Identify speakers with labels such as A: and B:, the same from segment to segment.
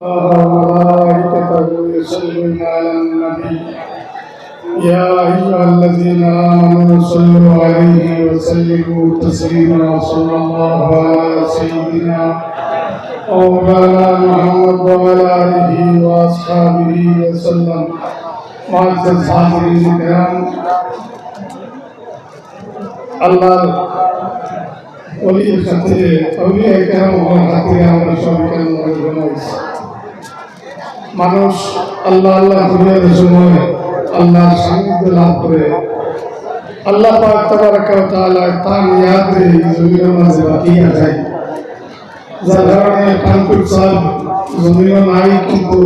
A: وملائكته يصلون على النبي يا أيها الذين آمنوا صلوا عليه وسلموا تسليما صلى الله على سيدنا ومولانا محمد وعلى آله وأصحابه وسلم. معزز حاضرين الكرام، الله ولي الخطير أولياء الكرام والخطير والشركاء والجنائز মানুষ আল্লাহ আল্লাহ দুনিয়ার সময় আল্লাহর সান্নিধ্য লাভ করে আল্লাহ পাক তাবারাক ওয়া তাআলা তার নিয়াতে জমিনের মাঝে বাকিয়া যায়, যার কারণে কানপুর সাহেব জমিনে নাই, কিন্তু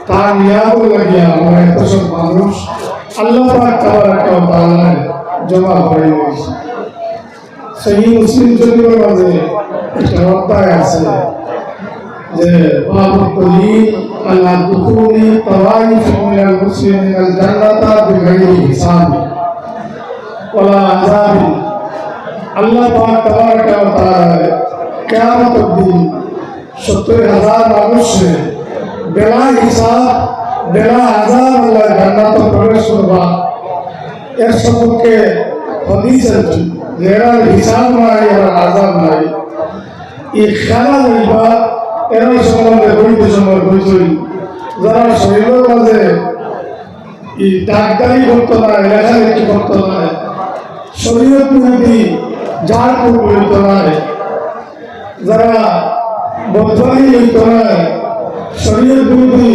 A: তার নিয়াত লাগিয়া আমরা এত সব মানুষ আল্লাহ পাক তাবারাক ওয়া তাআলা জমা হয়ে গেছে। সেই মুসলিম জমিনের মাঝে একটা অধ্যায় আছে যে বাবু কলিল আলা দুখুলি তাওয়াইফ মিনাল মুসলিমিনাল জান্নাতা বিগাইরি হিসাব ওয়ালা আযাব। আল্লাহ পাক তাবারাক ওয়া তাআলা কিয়ামতের দিন ৭০,০০০ মানুষে বেলা হিসাব বেলা আযাব আল্লাহ জান্নাতে প্রবেশ করবা। এর সম্পর্কে হাদিস আছে যে এর হিসাব নাই, এর আযাব নাই। এই খেলা হইবা এর সম্বন্ধে বইতে সময় বইছই যারা শরীরের মাঝে এই ডাক্তারি করতো না, লেখালেখি করতো না, শরীরের প্রতি যার করতো না, যারা বদলি হইতো না, শরীরের প্রতি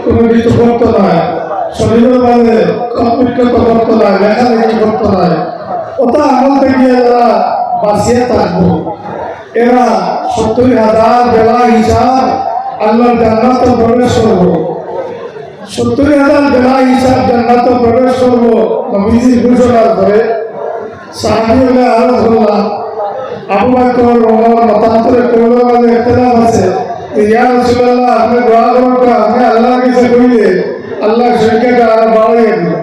A: কোনো কিছু করতো না, শরীরের মাঝে কম্পিউটার করতো না, লেখালেখি করতো না, ওটা আমল থেকে যারা বাঁচিয়ে থাকবো এরা ৭০,০০০ বেলা হিসাব আল্লাহর জান্নাতে প্রবেশ করবো। ৭০,০০০ বেলা হিসাব জান্নাতে প্রবেশ করবো নবীজি ঘোষণার করে সাহাবী হলে আরো বললাম আবু বকর ওমর মতান্তরে কওলের মাঝে ইখতিলাফ আছে। ইয়া রাসূলুল্লাহ, আপনি দোয়া করুন, আপনি আল্লাহর কাছে কইলে আল্লাহ সংখ্যাটা আরো বাড়িয়ে দিবেন,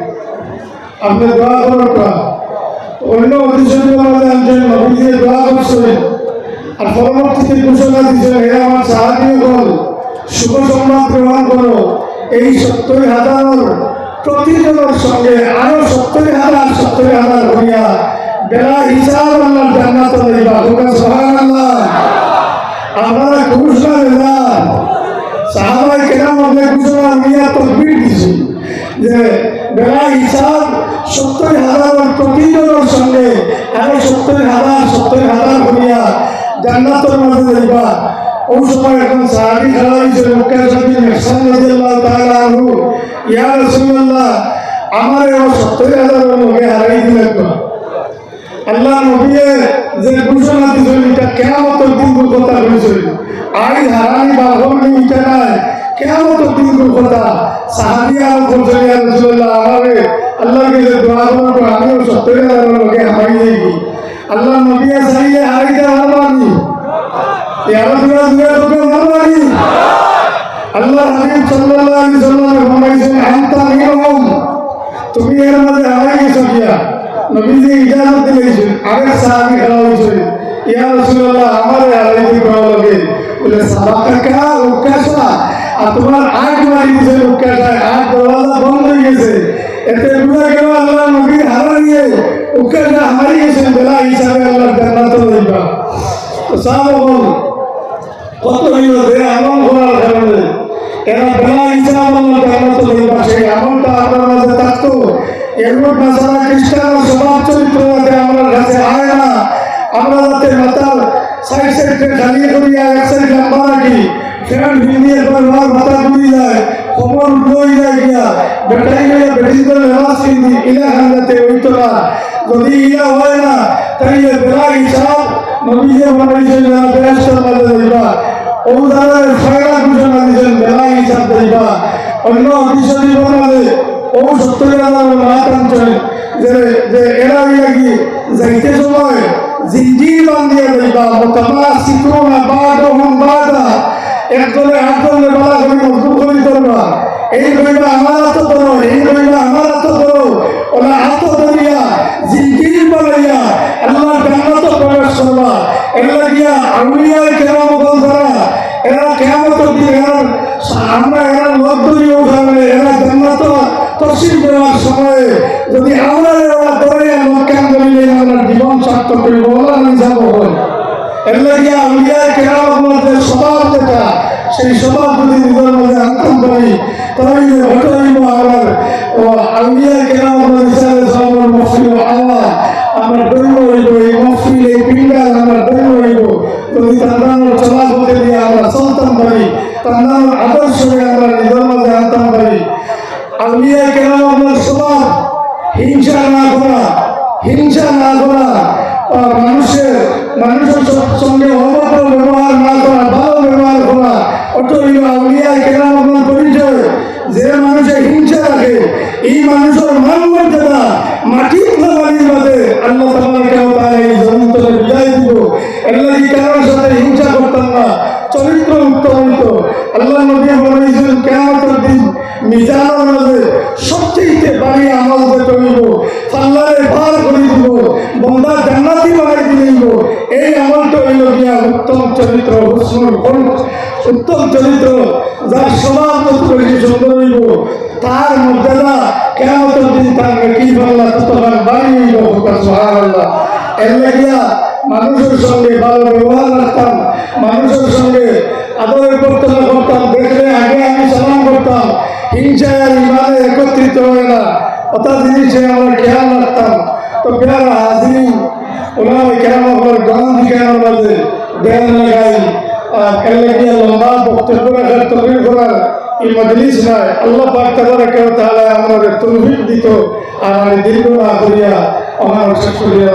A: আপনি দোয়া করুন। অন্য হাদিসের মাঝে আনছেন নবীজি দোয়া করছেন আর পরবর্তীতে ঘোষণা দিয়েছিল, হে আমার সাহাবীগণ, শুভ সংবাদ গ্রহণ করো, এই ৭০,০০০ প্রতিজনের সঙ্গে আরো ৭০,০০০ হইয়া বেলা হিসাব আল্লাহর জান্নাতে যাইবা। সুবহানাল্লাহ। আপনারা ঘোষণা দিলেন, সাহাবায়ে কেরাম অনেক ঘোষণা নিয়ে তাকবীর দিয়েছে যে বেলা হিসাব ৭০,০০০ প্রতিজনের সঙ্গে আরো ৭০,০০০ হইয়া জান্নাতের মাঝে যাইবা। ওই সময় এখন সাহাবী খাড়া হয়েছে, মক্কা সাহাবী মেহসান রাদিয়াল্লাহু তাআলা আনহু, ইয়া রাসূলুল্লাহ, আমার এই ৭০,০০০ লোকে হারাই দিলেন না। আল্লাহ নবী যে ঘোষণা দিয়েছেন এটা কিয়ামতের দিন কথা বলেছেন, আজ হারানি বাহনি এটা নাই, কিয়ামতের দিন কথা। সাহাবী আর বলছেন, ইয়া রাসূলুল্লাহ, আমারে আল্লাহকে দোয়া করব, আমিও ৭০,০০০ লোকে হারাই যাইব। আল্লাহ নবী চাইলে হারাইতে পারবানি, আল্লাহ হাবিব সাল্লাল্লাহু আলাইহি ওয়াসাল্লাম ফরমাইছেন, আনতা মিনহুম, তুমি এর মধ্যে হারাই গেছো কিয়া। নবীজি ইজাজত দিয়েছেন। আরেক সাহাবী খাড়া হয়েছেন, ইয়া রাসূলুল্লাহ, আমারে হারাইতে করা লাগে বলে সাবাকা উকাশা, আর তোমার আগ মারি দিয়েছে উকাশায়, আগ দরজা বন্ধ হয়ে গেছে, এতে বুঝা গেল আল্লাহ নবী হারাইয়ে উকাশা হারিয়ে গেছেন, বেলা হিসাবে আল্লাহর জান্নাতে যাইবা। তো সাহাবাগণ কত হইল যে আমল করার কারণে এরা বেলা হিসাব আল্লাহর জান্নাতে যাইবা, সেই আমলটা আপনার মাঝে থাকতো। এরপর নাসারা খ্রিস্টান স্বভাব চরিত্র যাতে আমার কাছে আয় না, আমরা যাতে মাতার সাইডে খালিয়ে করিয়া এক সাইড লম্বা রাখি, ফ্যান ভিজিয়ে মাথা ঘুরি যায়, খবর উঠে যায় গিয়া বেটাই গিয়ে বেটি করে নামাজ কিনি ইলা খান যাতে হইতো না। যদি ইলা হয় না তাইলে বেলা হিসাব নবীজি বানাইছেন না বেহেশতের মাঝে যাইবা। ও দাঁড়ায় ফায়দা ঘোষণা দিয়েছেন, বেলা হিসাব যাইবা। অন্য হাদিসে জীবনে ও ৭০,০০০ রাত আনছেন যে এরা লাগি যাইতে সময় জিঞ্জির বান্ধিয়া যাইবা। মুতামাসিকুনা বাদুহুম বাদা, একজনে আরেকজনের বেলা করে মজবুত করে করবা। এই কইবা আমার হাত ধরো, এই কইবা আমার হাত ধরো, ওরা হাত ধরিয়া জিঞ্জির বানাইয়া আল্লাহর জান্নাতে প্রবেশ করবা। এর লাগিয়া আউলিয়া কেরাম বলতারা এরা কিয়ামতের দিন যদি আমরা ওরা করে মক্কান বলিলে আমরা জীবন সার্থক করব বলা আমি যাব এর লাগিয়া আউলিয়া কেরামতের স্বভাব যেটা সেই স্বভাব যদি নিজের মধ্যে আনতাম পারি তাহলে ঘটাইব আমার ও আউলিয়া কেরামতের হিসাবে সবার মফিল আল্লাহ আমরা দৈব হইব এই মফিল এই পিন্ডাল আমরা দৈব হইব যদি তান্দানোর চলাপথে দিয়ে আমরা চলতাম পারি তান্দানোর আদর্শে আমরা নিজের মধ্যে আনতাম পারি আউলিয়া কেরামতের স্বভাব হিংসা না করা মানুষের সঙ্গে অভদ্র ব্যবহার না করা ভালো ব্যবহার করা অটল আউলিয়া কেরামতের পরিচয় যে মানুষের হিংসা রাখে এই মানুষের মান মর্যাদা মাটির বাড়ির মধ্যে আল্লাহ তাবারক ওয়া তাআলা এই জমিন তলে বিদায় দিব এর লাগি কারোর সাথে হিংসা করতাম না চরিত্র উত্তম হইত আল্লাহ নবী বলেছেন কিয়ামতের দিন মিজানের মধ্যে সবচেয়ে বাড়ি আমল যেটা হইব আল্লাহরে পার করে দিব বান্দা জান্নাতি বানাই দিব এই আমলটা হইল গিয়া উত্তম চরিত্র হুসনুল খুলক উত্তম চরিত্র যার স্বভাব বেশি সুন্দর হইব তার মর্যাদা কিয়ামতের দিন তার কি আল্লাহ ততবার বাড়ি হইব সুবহানাল্লাহ এর লাগিয়া মানুষের সঙ্গে ভালো ব্যবহার রাখতাম মানুষের সঙ্গে আদরের কর্তব্য করতাম দেখলে আগে আমি সালাম করতাম হিংসা আর ইমানে একত্রিত হয় না ওটা জিনিসে আমরা খেয়াল রাখতাম তো প্যার হাজির ওনারা কেন আমার গান দিকে আমাদের ধ্যান লাগাই খেলে লম্বা বক্তব্য রাখার তৈরি করার এই মজলিস নয় আল্লাহ পাক তাবারক ওয়া তাআলা আমাদের তৌফিক দিত আর আমি দীর্ঘ না করিয়া আমার শেষ করিয়া